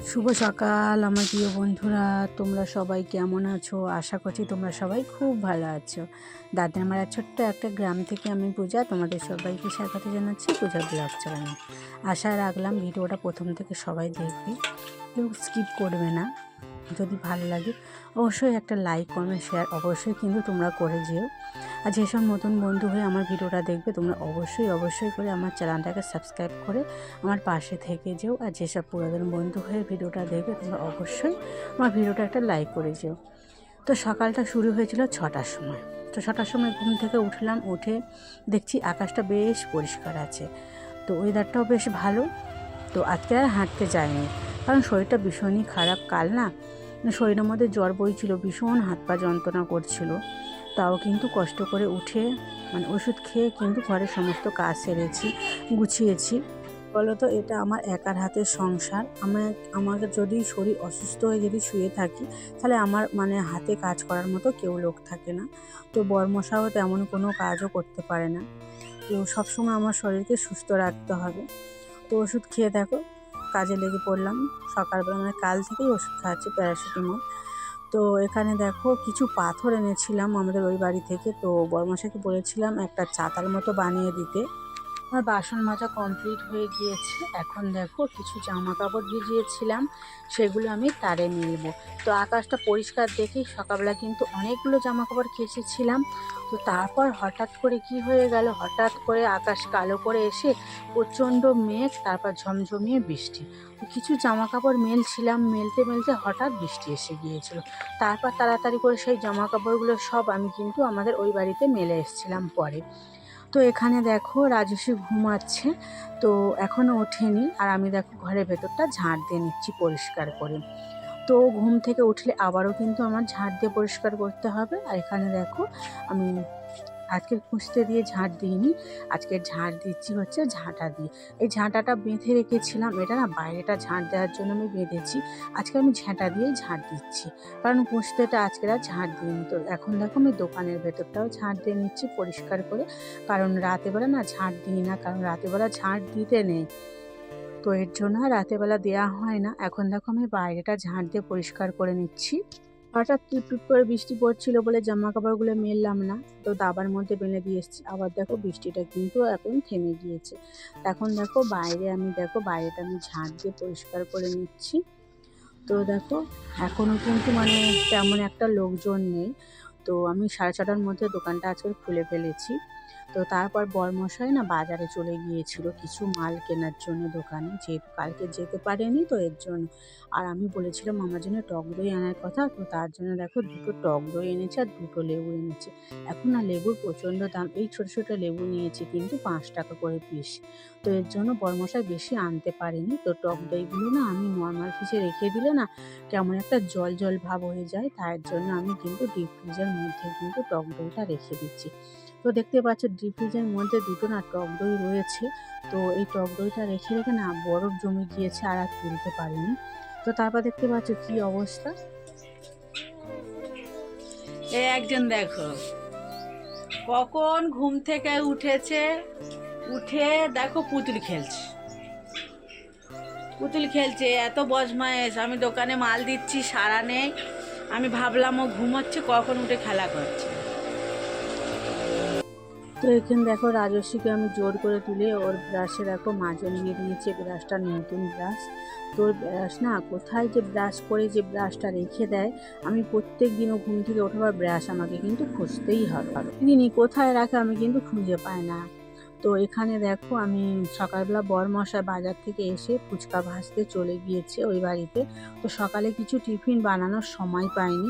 শুভ সকাল আমার প্রিয় বন্ধুরা, তোমরা সবাই কেমন আছো? আশা করছি তোমরা সবাই খুব ভালো আছো। দাদামারা ছোট্ট একটা গ্রাম থেকে আমি পূজা তোমাদের সবাইকে স্বাগত জানাচ্ছি পূজা ব্লগ চ্যানেলে। আশা রাখলাম ভিডিওটা প্রথম থেকে সবাই দেখবে, কেউ স্কিপ করবে না। যদি ভালো লাগে অবশ্যই একটা লাইক কমেন্ট শেয়ার অবশ্যই কিন্তু তোমরা করে যেও। আর যেসব নতুন বন্ধু হয়ে আমার ভিডিওটা দেখবে তোমরা অবশ্যই করে আমার চ্যানেলটাকে সাবস্ক্রাইব করে আমার পাশে থেকে যেও। আর যেসব পুরাতন বন্ধু হয়ে ভিডিওটা দেখবে তোমরা অবশ্যই আমার ভিডিওটা একটা লাইক করে যেও। তো সকালটা শুরু হয়েছিল 6টার সময়। তো 6টার সময় ঘুম থেকে উঠলাম, উঠে দেখছি আকাশটা বেশ পরিষ্কার আছে, তো ওয়েদারটাও বেশ ভালো। তো আজকে আর হাঁটতে যাইনি, কারণ শরীরটা ভীষণই খারাপ। কাল না শরীরের মধ্যে জ্বর বইছিল, ভীষণ হাত পা যন্ত্রণা করছিল। তাও কিন্তু কষ্ট করে উঠে ওষুধ খেয়ে কিন্তু ঘরের সমস্ত কাজ সেরেছি, গুছিয়েছি। বলতো এটা আমার একার হাতের সংসার। আমাকে যদি শরীর অসুস্থ হয়ে যদি শুয়ে থাকি, তাহলে আমার হাতে কাজ করার মতো কেউ লোক থাকে না। তো বরমশাও তেমন কোনো কাজও করতে পারে না। তো সবসময় আমার শরীরকে সুস্থ রাখতে হবে। তো ওষুধ খেয়ে দেখো কাজে লেগে পড়লাম। সকালবেলা কাল থেকেই ওষুধ খাচ্ছি, প্যারাসিটামল। তো এখানে দেখো কিছু পাথর এনেছিলাম আমাদের ওই বাড়ি থেকে। তো বড়মশাইকে বলেছিলাম একটা চাতাল মতো বানিয়ে দিতে। আমার বাসন মাজা কমপ্লিট হয়ে গিয়েছে। এখন দেখো কিছু জামা কাপড় ভিজিয়েছিলাম, সেগুলো আমি তারে মিলবো। তো আকাশটা পরিষ্কার দেখেই সকালবেলা কিন্তু অনেকগুলো জামা কাপড় কেচেছিলাম। তো তারপর হঠাৎ করে কি হয়ে গেল, হঠাৎ করে আকাশ কালো করে এসে প্রচণ্ড মেঘ, তারপর ঝমঝমিয়ে বৃষ্টি। তো কিছু জামা কাপড় মেলছিলাম, মেলতে হঠাৎ বৃষ্টি এসে গিয়েছিল। তারপর তাড়াতাড়ি করে সেই জামা কাপড়গুলো সব আমি কিন্তু আমাদের ওই বাড়িতে মেলে এসেছিলাম পরে। তো এখানে দেখো রাজস্বী ঘুমাচ্ছে, তো এখনও ওঠেনি। আর আমি দেখো ঘরের ভেতরটা ঝাঁট দিয়ে নিচ্ছি পরিষ্কার করে। তো ঘুম থেকে উঠলে আবারও কিন্তু আমার ঝাঁট দিয়ে পরিষ্কার করতে হবে। আর এখানে দেখো আমি আজকে খুঁজতে দিয়ে ঝাঁট দিইনি, আজকে ঝাঁট দিচ্ছি হচ্ছে ঝাঁটা দিয়ে। এই ঝাঁটাটা বেঁধে রেখেছিলাম, এটা না বাইরেটা ঝাঁট দেওয়ার জন্য আমি বেঁধেছি। আজকে আমি ঝাঁটা দিয়েই ঝাঁট দিচ্ছি, কারণ খুঁজতেটা আজকে আর ঝাঁট দিইনি। তো এখন দেখো আমি দোকানের ভেতরটাও ঝাঁট দিয়ে নিচ্ছি পরিষ্কার করে, কারণ রাতেবেলা না ঝাঁট দিই না, কারণ রাতেবেলা ঝাঁট দিতে নেই। তো এর জন্য রাতেবেলা দেওয়া হয় না। এখন দেখো আমি বাইরেটা ঝাঁট দিয়ে পরিষ্কার করে নিচ্ছি। হঠাৎ টিপ করে বৃষ্টি পড়ছিল বলে জামা কাপড়গুলো মেললাম না, তো দাবার মধ্যে বেঁধে দিয়ে এসেছি। আবার দেখো বৃষ্টিটা কিন্তু এখন থেমে গিয়েছে। এখন দেখো বাইরেটা আমি ঝাঁট দিয়ে পরিষ্কার করে নিচ্ছি। তো দেখো এখনও কিন্তু তেমন একটা লোকজন নেই। তো আমি 6:30টার মধ্যে দোকানটা আজকে খুলে ফেলেছি। তো তারপর বরমশাই না বাজারে চলে গিয়েছিল কিছু মাল কেনার জন্য দোকানে, যেহেতু কালকে যেতে পারেনি তো এর জন্য। আর আমি বলেছিলাম আমার জন্য টক দই আনার কথা, তো তার জন্য দেখো 2টো টক দই এনেছে আর 2টো লেবু এনেছে। এখন না লেবুর প্রচণ্ড দাম, এই ছোটো লেবু নিয়েছে কিন্তু 5 টাকা করে পিস। তো এর জন্য বরমশাই বেশি আনতে পারেনি। তো টক দইগুলো না আমি নর্মাল ফ্রিজে রেখে দিলে না কেমন একটা জল ভাব হয়ে যায়, তার জন্য আমি কিন্তু ডিপ ফ্রিজের মধ্যে কিন্তু টক দইটা রেখে দিচ্ছি। তো দেখতে পাচ্ছ ডিপ ফ্রিজের মধ্যে 2টো না টক দই রয়েছে। তো এই টক দইটা রেখে না বরফ জমে গিয়েছে আর তুলতে পারিনি। তো তারপর দেখতে পাচ্ছ কি অবস্থা। একজন দেখো কখন ঘুম থেকে উঠেছে, উঠে দেখো পুতুল খেলছে এত বদমাইশ। আমি দোকানে মাল দিচ্ছি, সারা নেই। আমি ভাবলাম ও ঘুমাচ্ছে, কখন উঠে খেলা করছে। তো এখানে দেখো রাজস্বীকে আমি জোর করে তুলে ওর ব্রাশে দেখো মাজন দিয়ে দিয়েছি। ব্রাশটা নতুন ব্রাশ, তোর ব্রাশ না কোথায় যে ব্রাশ করে যে ব্রাশটা রেখে দেয়। আমি প্রত্যেক দিনও ঘুম থেকে ওঠাবার ব্রাশ আমাকে কিন্তু খুঁজতেই হবে, তিনি কোথায় রাখে আমি কিন্তু খুঁজে পাই না। তো এখানে দেখো আমি সকালবেলা বরমশাই বাজার থেকে এসে ফুচকা ভাজতে চলে গিয়েছে ওই বাড়িতে। তো সকালে কিছু টিফিন বানানোর সময় পাইনি।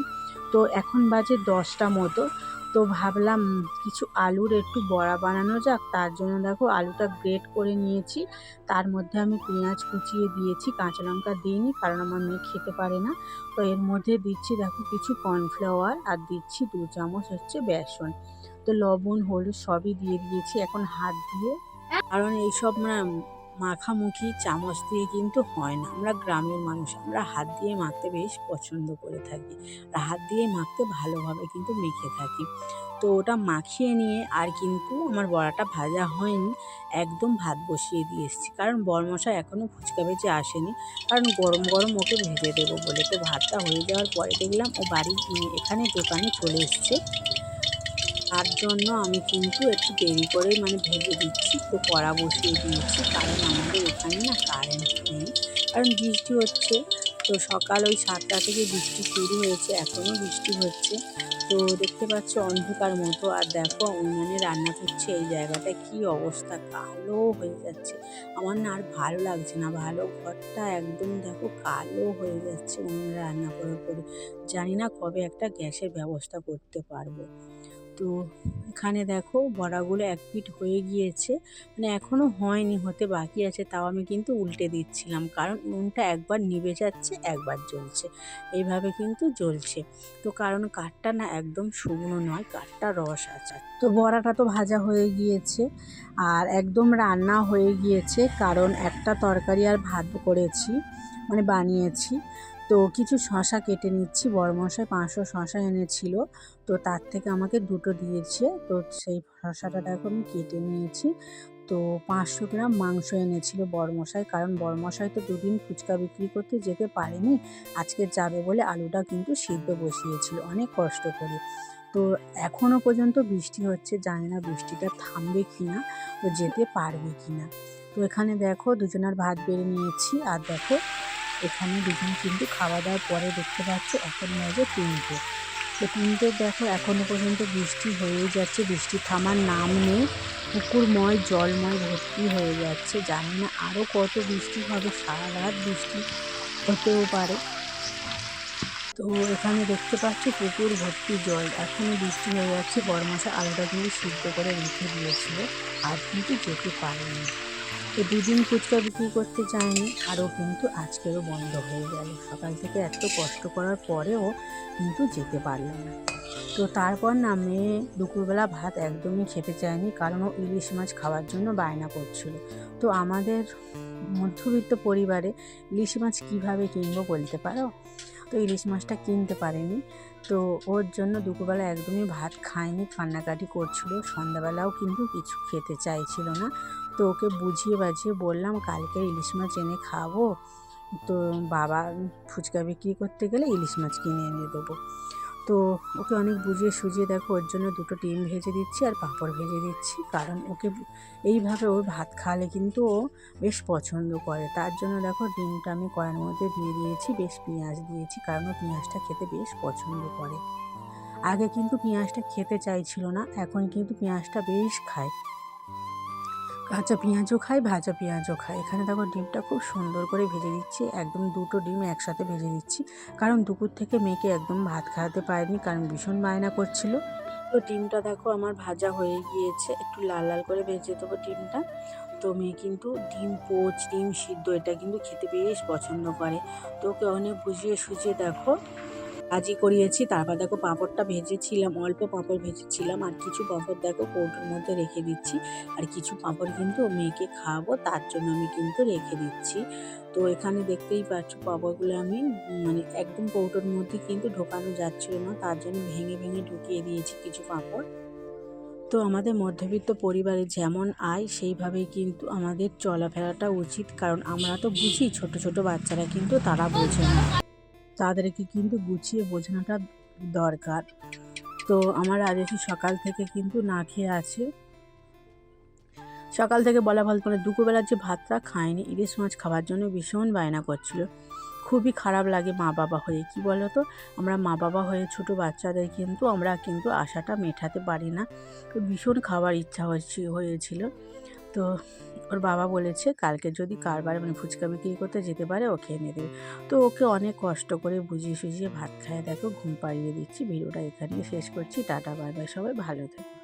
তো এখন বাজে 10টা মতো। তো ভাবলাম কিছু আলুর একটু বড়া বানানো যাক, তার জন্য দেখো আলুটা গ্রেট করে নিয়েছি। তার মধ্যে আমি পেঁয়াজ কুচিয়ে দিয়েছি, কাঁচা লঙ্কা দিইনি কারণ আমার মেয়ে খেতে পারে না। তো এর মধ্যে দিচ্ছি দেখো কিছু কর্নফ্লাওয়ার আর দিচ্ছি 2 চামচ হচ্ছে বেসন। তো লবণ হলুদ সবই দিয়ে দিয়েছি এখন হাত দিয়ে, কারণ এইসব মাখামুখি চামচ দিয়ে কিন্তু হয় না। আমরা গ্রামের মানুষ, আমরা হাত দিয়ে মাখতে বেশ পছন্দ করে থাকি। আর হাত দিয়ে মাখতে ভালোভাবে কিন্তু মেখে থাকি। তো ওটা মাখিয়ে নিয়ে আর কিন্তু আমার বড়াটা ভাজা হয়নি, একদম ভাত বসিয়ে দিয়ে এসেছি। কারণ বরমশাই এখনও ফুচকা ভেজে আসেনি, কারণ গরম গরম ওকে ভেজে দেবো বলে। তো ভাতটা হয়ে যাওয়ার পরে দেখলাম ও এখানে দোকানে চলে এসছে। তার জন্য আমি কিন্তু একটু দেরি করেই ভেজে দিচ্ছি। তো কড়া বসিয়ে দিয়েছি, কারণ আমাদের এখানে না কারেন্ট নেই, কারণ বৃষ্টি হচ্ছে। তো সকাল ওই 7টা থেকে বৃষ্টি শুরু হয়েছে, এখনও বৃষ্টি হচ্ছে। তো দেখতে পাচ্ছ অন্ধকার মতো। আর দেখো উনুনে রান্না করছে, এই জায়গাটা কি অবস্থা, কালো হয়ে যাচ্ছে। আমার না আর ভালো লাগছে না, ভালো ঘরটা একদম দেখো কালো হয়ে যাচ্ছে উনুনে রান্না করে করে। জানি না কবে একটা গ্যাসের ব্যবস্থা করতে পারবো। তো এখানে দেখো বড়াগুলো এক পিঠ হয়ে গিয়েছে, এখনও হয়নি, হতে বাকি আছে। তাও আমি কিন্তু উল্টে দিচ্ছিলাম, কারণ উনুনটা একবার নিভে যাচ্ছে একবার জ্বলছে, এইভাবে কিন্তু জ্বলছে। তো কারণ কাঠটা না একদম শুকনো নয়, কাঠটা রস আছে। তো বড়াটা তো ভাজা হয়ে গিয়েছে আর একদম রান্না হয়ে গিয়েছে, কারণ একটা তরকারি আর ভাত করেছি, বানিয়েছি। তো কিছু শশা কেটে নিচ্ছি, বড়মশাই 500 শশা এনেছিল, তো তার থেকে আমাকে 2টো দিয়েছে। তো সেই শশাটা দেখো আমি কেটে নিয়েছি। তো 500 গ্রাম মাংস এনেছিল বড়মশাই, কারণ বড়মশাই তো 2 দিন ফুচকা বিক্রি করতে যেতে পারেনি, আজকে যাবে বলে আলুটা কিন্তু সিদ্ধ বসিয়েছিল অনেক কষ্ট করে। তো এখনও পর্যন্ত বৃষ্টি হচ্ছে, জানি না বৃষ্টিটা থামবে কিনা, তো যেতে পারবে কিনা। তো এখানে দেখো দুজনের ভাত বেড়ে নিয়েছি। আর দেখো এখানে দুজন কিন্তু খাওয়া দাওয়ার পরে দেখতে পাচ্ছ এখন বাজে 3টে। তো 3টে দেখো এখনও পর্যন্ত বৃষ্টি হয়েই যাচ্ছে, বৃষ্টি থামার নাম নেই, পুকুরময় জলময় ভর্তি হয়ে যাচ্ছে। জানি না আরও কত বৃষ্টি হবে, সারা রাত বৃষ্টি হতেও পারে। তো এখানে দেখতে পাচ্ছি পুকুর ভর্তি জল, এখনও বৃষ্টি হয়ে যাচ্ছে। বড়মশাই আলুটা কিন্তু সিদ্ধ করে রেখে দিয়েছিল, আর কিন্তু যেতে পারেনি। তো 2 দিন ফুচকা বিক্রি করতে যায়নি, আরও কিন্তু আজকেরও বন্ধ হয়ে গেল। সকাল থেকে এত কষ্ট করার পরেও কিন্তু যেতে পারলো না। তো তারপর না মেয়ে দুপুরবেলা ভাত একদমই খেতে চায়নি, কারণ ও ইলিশ মাছ খাওয়ার জন্য বায়না করছিল। তো আমাদের মধ্যবিত্ত পরিবারে ইলিশ মাছ কীভাবে কিনবো বলতে পারো? তো ইলিশ মাছটা কিনতে পারেনি, তো ওর জন্য দুপুরবেলা একদমই ভাত খায়নি, কান্নাকাটি করছিল। সন্ধ্যাবেলাও কিন্তু কিছু খেতে চাইছিল না। তো ওকে বুঝিয়ে বাজিয়ে বললাম কালকে ইলিশ মাছ এনে খাবো, তো বাবা ফুচকা বিক্রি করতে গেলে ইলিশ মাছ কিনে এনে দেবো। তো ওকে অনেক বুঝিয়ে সুঝিয়ে দেখো ওর জন্য 2টো ডিম ভেজে দিচ্ছি আর পাঁপড় ভেজে দিচ্ছি, কারণ ওকে এইভাবে ওর ভাত খাওয়ালে কিন্তু ও বেশ পছন্দ করে। তার জন্য দেখো ডিমটা আমি কড়াইয়ের মধ্যে দিয়ে দিয়েছি, বেশ পেঁয়াজ দিয়েছি, কারণ ও পেঁয়াজটা খেতে বেশ পছন্দ করে। আগে কিন্তু পেঁয়াজটা খেতে চাইছিল না, এখন কিন্তু পেঁয়াজটা বেশ খায়, কাঁচা পেঁয়াজও খাই, ভাজা পেঁয়াজও খাই। এখানে দেখো ডিমটা খুব সুন্দর করে ভেজে দিচ্ছি, একদম 2টো ডিম একসাথে ভেজে দিচ্ছি, কারণ দুপুর থেকে মেয়েকে একদম ভাত খাওয়াতে পারিনি, কারণ ভীষণ বায়না করছিল। তো ডিমটা দেখো আমার ভাজা হয়ে গিয়েছে, একটু লাল লাল করে ভেজে দেবো ডিমটা। তো মেয়ে কিন্তু ডিম পোচ, ডিম সিদ্ধ এটা কিন্তু খেতে বেশ পছন্দ করে। তো ওকে অনেক বুঝিয়ে সুঝিয়ে দেখো ভাজি করিয়েছি। তারপর দেখো পাঁপড়টা ভেজেছিলাম, অল্প পাঁপড় ভেজেছিলাম, আর কিছু পাঁপড় দেখো কৌটোর মধ্যে রেখে দিচ্ছি, আর কিছু পাঁপড় কিন্তু মেয়েকে খাওয়াবো তার জন্য আমি কিন্তু রেখে দিচ্ছি। তো এখানে দেখতেই পাচ্ছ পাঁপড়গুলো আমি একদম কৌটোর মধ্যে কিন্তু ঢোকানো যাচ্ছিল না, তার জন্য ভেঙে ভেঙে ঢুকিয়ে দিয়েছি কিছু পাঁপড়। তো আমাদের মধ্যবিত্ত পরিবারে যেমন আয় সেইভাবেই কিন্তু আমাদের চলাফেরাটা উচিত, কারণ আমরা তো বুঝি, ছোট ছোট বাচ্চারা কিন্তু তারা বোঝে না, তাদেরকে কিন্তু গুছিয়ে বোঝানোটা দরকার। তো আমার রাজেশু সকাল থেকে কিন্তু না খেয়ে আছে, সকাল থেকে বলা ভালো, দুপুরবেলার যে ভাতটা খায়নি, ইলিশ মাছ খাওয়ার জন্য ভীষণ বায়না করছিল। খুবই খারাপ লাগে মা বাবা হয়ে, কি বলো তো, আমরা মা বাবা হয়ে ছোট বাচ্চাদের কিন্তু আমরা কিন্তু আশাটা মেটাতে পারি না। তো ভীষণ খাওয়ার ইচ্ছা হয়েছিল। তো ওর বাবা বলেছে কালকে যদি কারবার ফুচকা বিক্রি করতে যেতে পারে ওকে এনে দেবে। তো ওকে অনেক কষ্ট করে বুঝিয়ে সুঝিয়ে ভাত খাইয়ে দেখো ঘুম পাড়িয়ে দিচ্ছি। ভিডিওটা এখানেই শেষ করছি, টাটা বাই বাই, সবাই ভালো থেকো।